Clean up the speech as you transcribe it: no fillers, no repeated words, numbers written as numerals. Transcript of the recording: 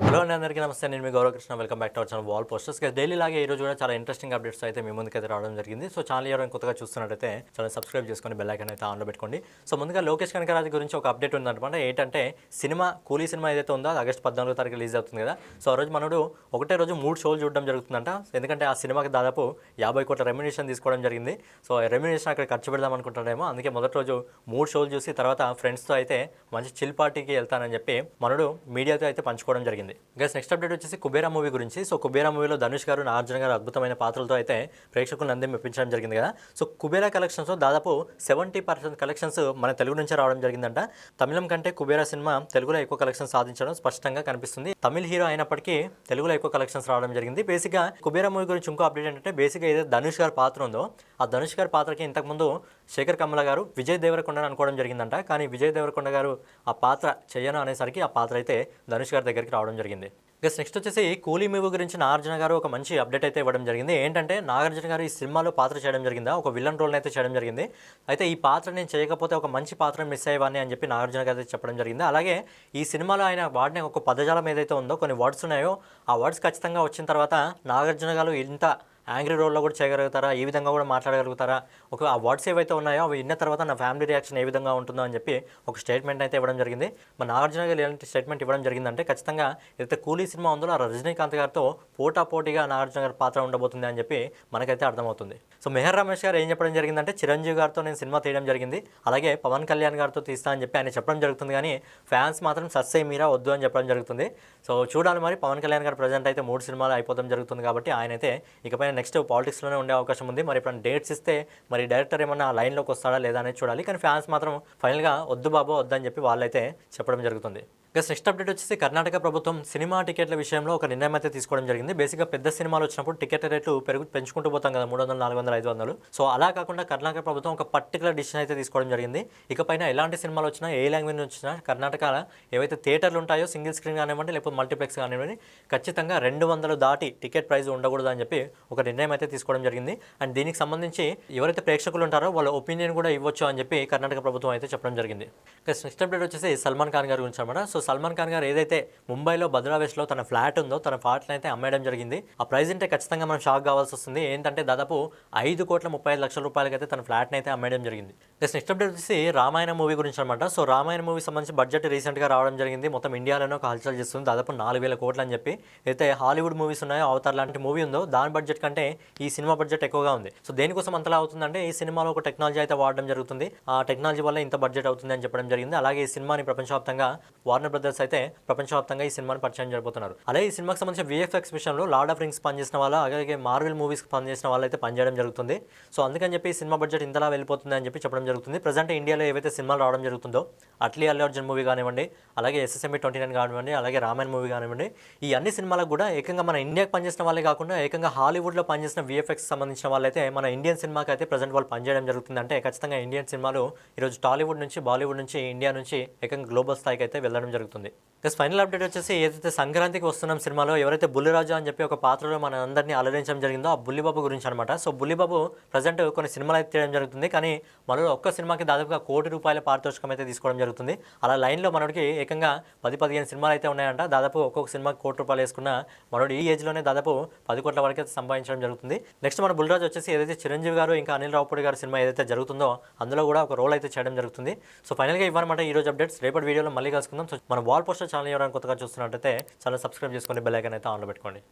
Hello అండి, అందరికీ నమస్తే. నేను మీ Gaurav Krishna. Welcome back to our channel wall posters. Daily లాగే ఈ రోజు కూడా చాలా ఇంట్రెస్టింగ్ అప్డేట్స్ అయితే మీ ముందుకైతే రావడం జరిగింది. సో ఛానల్ ఎవరైనా కొత్తగా చూస్తున్నట్టయితే ఛానల్ సబ్స్క్రైబ్ చేసుకొని బెల్ ఐకాన్ అయితే ఆన్లో పెట్టుకోండి. సో ముందుగా లోకేష్ కనకరాజు గురించి ఒక అప్డేట్ ఉందన్నమాట. ఏంటంటే సినిమా కూలీ సినిమా ఏదైతే ఉందో అది ఆగస్టు 14వ తారీఖు రిలీజ్ అవుతుంది కదా. సో ఆ రోజు మనడు ఒకటే రోజు 3 షోలు చూడడం జరుగుతుందంట. ఎందుకంటే ఆ సినిమాకి దాదాపు 50 కోట్ల రెమ్యునేషన్ తీసుకోవడం జరిగింది. సో రెమ్యునేషన్ అక్కడ ఖర్చు పెడదాం అనుకుంటాడేమో. అందుకే మొదటి రోజు 3 షోలు చూసి తర్వాత ఫ్రెండ్స్తో అయితే మంచి చిల్ పార్టీకి వెళ్తానని చెప్పి మనడు మీడియాతో అయితే పంచుకోవడం జరిగింది. గైస్ నెక్స్ట్ అప్డేట్ వచ్చేసి కుబేరా మూవీ గురించి. సో కుబేరా మూవీలో ధనుష్ గారు, నాగార్జున గారు అద్భుతమైన పాత్రలతో అయితే ప్రేక్షకులను అందరి మెప్పించడం జరిగింది కదా. సో కుబేరా కలెక్షన్స్ దాదాపు 70% కలెక్షన్స్ మన తెలుగు నుంచే రావడం జరిగిందంట. తమిళం కంటే కుబేరా సినిమా తెలుగులో ఎక్కువ కలెక్షన్స్ సాధించడం స్పష్టంగా కనిపిస్తుంది. తమిళ హీరో అయినప్పటికీ తెలుగులో ఎక్కువ కలెక్షన్స్ రావడం జరిగింది. బేసిక్గా కుబేరా మూవీ గురించి ఇంకో అప్డేట్ ఏంటంటే బేసిక్గా ఏదైతే ధనుష్ గారి పాత్ర ఉందో ఆ ధనుష్ గారి పాత్రకి ఇంతకుముందు శేఖర్ కమల గారు విజయ్ దేవరకొండ అనుకోవడం జరిగిందంట. కానీ విజయ్ దేవరకొండ గారు ఆ పాత్ర చేయను అనేసరికి ఆ పాత్ర అయితే ధనుష్ గారి దగ్గరికి రావడం జరిగింది. నెక్స్ట్ వచ్చేసి కూలీ మూవీ గురించి నాగార్జున గారు ఒక మంచి అప్డేట్ అయితే ఇవ్వడం జరిగింది. ఏంటంటే నాగార్జున గారు ఈ సినిమాలో పాత్ర చేయడం జరిగిందా, ఒక విలన్ రోల్ని అయితే చేయడం జరిగింది. అయితే ఈ పాత్ర నేను చేయకపోతే ఒక మంచి పాత్ర మిస్ అయ్యేవాడిని అని చెప్పి నాగార్జున గారు అయితే చెప్పడం జరిగింది. అలాగే ఈ సినిమాలో ఆయన వాడిన ఒక పదజాలం ఏదైతే ఉందో, కొన్ని వర్డ్స్ ఉన్నాయో ఆ వర్డ్స్ ఖచ్చితంగా వచ్చిన తర్వాత నాగార్జున గారు ఇంత యాంగ్రీ రోల్లో కూడా చేయగలుగుతారా, ఈ విధంగా కూడా మాట్లాడగలుగుతారా, ఒక ఆ వర్డ్స్ ఏవైతే ఉన్నాయో అవి విన్న తర్వాత నా ఫ్యామిలీ రియాక్షన్ ఏ విధంగా ఉంటుందో అని చెప్పి ఒక స్టేట్మెంట్ అయితే ఇవ్వడం జరిగింది. మన నాగార్జున గారు ఎలాంటి స్టేట్మెంట్ ఇవ్వడం జరిగిందంటే ఖచ్చితంగా ఏదైతే కూలీ సినిమా ఉందో ఆ రజనీకాంత్ గారితో పోటాపోటీగా నాగార్జున గారి పాత్ర ఉండబోతుంది అని చెప్పి మనకైతే అర్థమవుతుంది. సో మెహర్ రమేష్ గారు ఏం చెప్పడం జరిగిందంటే చిరంజీవి గారితో నేను సినిమా తీయడం జరిగింది, అలాగే పవన్ కళ్యాణ్ గారితో తీస్తా అని చెప్పి ఆయన చెప్పడం జరుగుతుంది. కానీ ఫ్యాన్స్ మాత్రం సస్సే మీరా వద్దు అని చెప్పడం జరుగుతుంది. సో చూడాలి మరి. పవన్ కళ్యాణ్ గారు ప్రజెంట్ అయితే 3 సినిమాలు అయిపోవడం జరుగుతుంది కాబట్టి ఆయన అయితే ఇకపైన నెక్స్ట్ పాలిటిక్స్లోనే ఉండే అవకాశం ఉంది. మరి ఇప్పుడు డేట్స్ ఇస్తే మరి డైరెక్టర్ ఏమన్నా లైన్లోకి వస్తాడా లేదా అనేది చూడాలి. కానీ ఫ్యాన్స్ మాత్రం ఫైనల్గా వద్దు బాబు వద్దని చెప్పి వాళ్ళైతే చెప్పడం జరుగుతుంది. నెక్స్ట్ అప్డేట్ వచ్చేసి కర్ణాటక ప్రభుత్వం సినిమా టికెట్ల విషయంలో ఒక నిర్ణయం అయితే తీసుకోవడం జరిగింది. బేసిక్గా పెద్ద సినిమాలు వచ్చినప్పుడు టికెట్ రేట్లు పెంచుకుంటూ పోతాం కదా, 300, 400, 500. సో అలా కాకుండా కర్ణాటక ప్రభుత్వం ఒక పర్టికులర్ డిసిషన్ అయితే తీసుకోవడం జరిగింది. ఇకపైన ఎలాంటి సినిమాలు వచ్చినా, ఏ లాంగ్వేజ్ వచ్చినా కర్ణాటకలో ఏవైతే థియేటర్లు ఉంటాయో సింగిల్ స్క్రీన్ కానివ్వండి లేకపోతే మల్టీప్లెక్స్ కానివ్వండి ఖచ్చితంగా 200 దాటి టికెట్ ప్రైస్ ఉండకూడదు అని చెప్పి ఒక నిర్ణయం అయితే తీసుకోవడం జరిగింది. అండ్ దీనికి సంబంధించి ఎవరైతే ప్రేక్షకులు ఉంటారో వాళ్ళ ఒపీనియన్ కూడా ఇవ్వచ్చు అని చెప్పి కర్ణాటక ప్రభుత్వం అయితే చెప్పడం జరిగింది. నెక్స్ట్ అప్డేట్ వచ్చేసి సల్మాన్ ఖాన్ గారి గురించి అనమాట. సో సల్మాన్ ఖాన్ గారు ఏదైతే ముంబైలో భద్రా వెస్ట్లో తన ఫ్లాట్ ఉందో తన ఫ్లాట్ని అయితే అమ్మేయడం జరిగింది. ఆ ప్రైస్ అంటే ఖచ్చితంగా మనం షాక్ కావాల్సి వస్తుంది. ఏంటంటే దాదాపు 5,35,00,000 రూపాయలకి అయితే తన ఫ్లాట్ని అయితే అమ్మేయడం జరిగింది. నెక్స్ట్ అప్డేట్ వచ్చేసి రామాయణ మూవీ గురించి అనమాట. సో రామాయణ మూవీ సంబంధించి బడ్జెట్ రీసెంట్గా రావడం జరిగింది. మొత్తం ఇండియాలోనే ఒక హల్చల్ చేస్తుంది. దాదాపు 4,000 కోట్లు అని చెప్పి. అయితే హాలీవుడ్ మూవీస్ ఉన్నాయో అవతార్ లాంటి మూవీ ఉందో దాని బడ్జెట్ కంటే ఈ సినిమా బడ్జెట్ ఎక్కువగా ఉంది. సో దేనికోసం అంతలా అవుతుందంటే ఈ సినిమాలో ఒక టెక్నాలజీ అయితే వాడడం జరుగుతుంది. ఆ టెక్నాలజీ వల్ల ఇంత బడ్జెట్ అవుతుంది అని చెప్పడం జరిగింది. అలాగే ఈ సినిమాని ప్రపంచవ్యాప్తంగా వార్నర్ బ్రదర్స్ అయితే ప్రపంచవ్యాప్తంగా ఈ సినిమాని పరిచయం చేయబోతున్నారు. అలాగే ఈ సినిమాకి సంబంధించిన VFX విషయంలో లార్డ్ ఆఫ్ రింగ్స్ పనిచేసిన వాళ్ళు, అలాగే మార్వెల్ మూవీస్కి పనిచేసిన వాళ్ళు అయితే పనిచేయడం జరుగుతుంది. సో అందుకని చెప్పి ఈ సినిమా బడ్జెట్ ఇంతలా వెళ్ళిపోతుంది అని చెప్పి చెప్పడం జరుగుతుంది. ప్రజెంట్ ఇండియాలో ఏవైతే సినిమాలు రావడం జరుగుతుందో అట్లీ అల్లు అర్జున్ మూవీ కానివ్వండి, అలాగే SSME 29 కానివ్వండి, అలాగే రామాయణ మూవీ కానివ్వండి, ఈ అన్ని సినిమాలకు కూడా ఏకంగా మన ఇండియాకి పనిచేసిన వాళ్ళే కాకుండా ఏకంగా హాలీవుడ్లో పనిచేసిన VFX సంబంధించిన వాళ్ళైతే మన ఇండియన్ సినిమాకి అయితే ప్రజెంట్ వాళ్ళు పనిచేయడం జరుగుతుంది. అంటే ఖచ్చితంగా ఇండియన్ సినిమాలు ఈరోజు టాలీవుడ్ నుంచి, బాలీవుడ్ నుంచి, ఇండియా నుంచి ఏకంగా గ్లోబల్ స్థాయికి అయితే వెళ్ళడం జరుగుతుంది. ప్లస్ ఫైనల్ అప్డేట్ వచ్చేసి ఏదైతే సంక్రాంతికి వస్తున్నాం సినిమాలో ఎవరైతే బుల్లిరాజు అని చెప్పి ఒక పాత్రలో మన అందరినీ అలరించడం జరిగిందో ఆ బుల్లిబాబు గురించి అనమాట. సో బుల్లిబాబు ప్రజెంట్ కొన్ని సినిమాలు అయితే తీయడం జరుగుతుంది. కానీ మనలో ఒక్క సినిమాకి దాదాపుగా ₹1,00,00,000 పారితోషికం అయితే తీసుకోవడం జరుగుతుంది. అలా లైన్లో మనోడికి ఏకంగా 10-15 సినిమాలు అయితే ఉన్నాయంట. దాదాపు ఒక్కొక్క సినిమాకి ₹1,00,00,000 వేసుకున్న మనోడు ఈ ఏజ్లోనే దాదాపు 10 కోట్ల వరకు అయితే సంపాదించడం జరుగుతుంది. నెక్స్ట్ మన బుల్లిరాజు వచ్చేసి ఏదైతే చిరంజీవి గారు ఇంకా అనిల్ రావుపూడి గారి సినిమా ఏదైతే జరుగుతుందో అందులో కూడా ఒక రోల్ అయితే చేయడం జరుగుతుంది. సో ఫైనల్గా ఇవ్వనమాట ఈరోజు అప్డేట్స్. రేపటి వీడియోలో మళ్ళీ కలుసుకుందాం. సో మన వాల్ పోస్టర్ ఛానల్ ఎవరైనా కొత్తగా చూస్తున్నట్టయితే ఛానల్ సబ్స్క్రైబ్ చేసుకొని బెల్ ఐకాన్ అయితే ఆన్లో పెట్టుకోండి.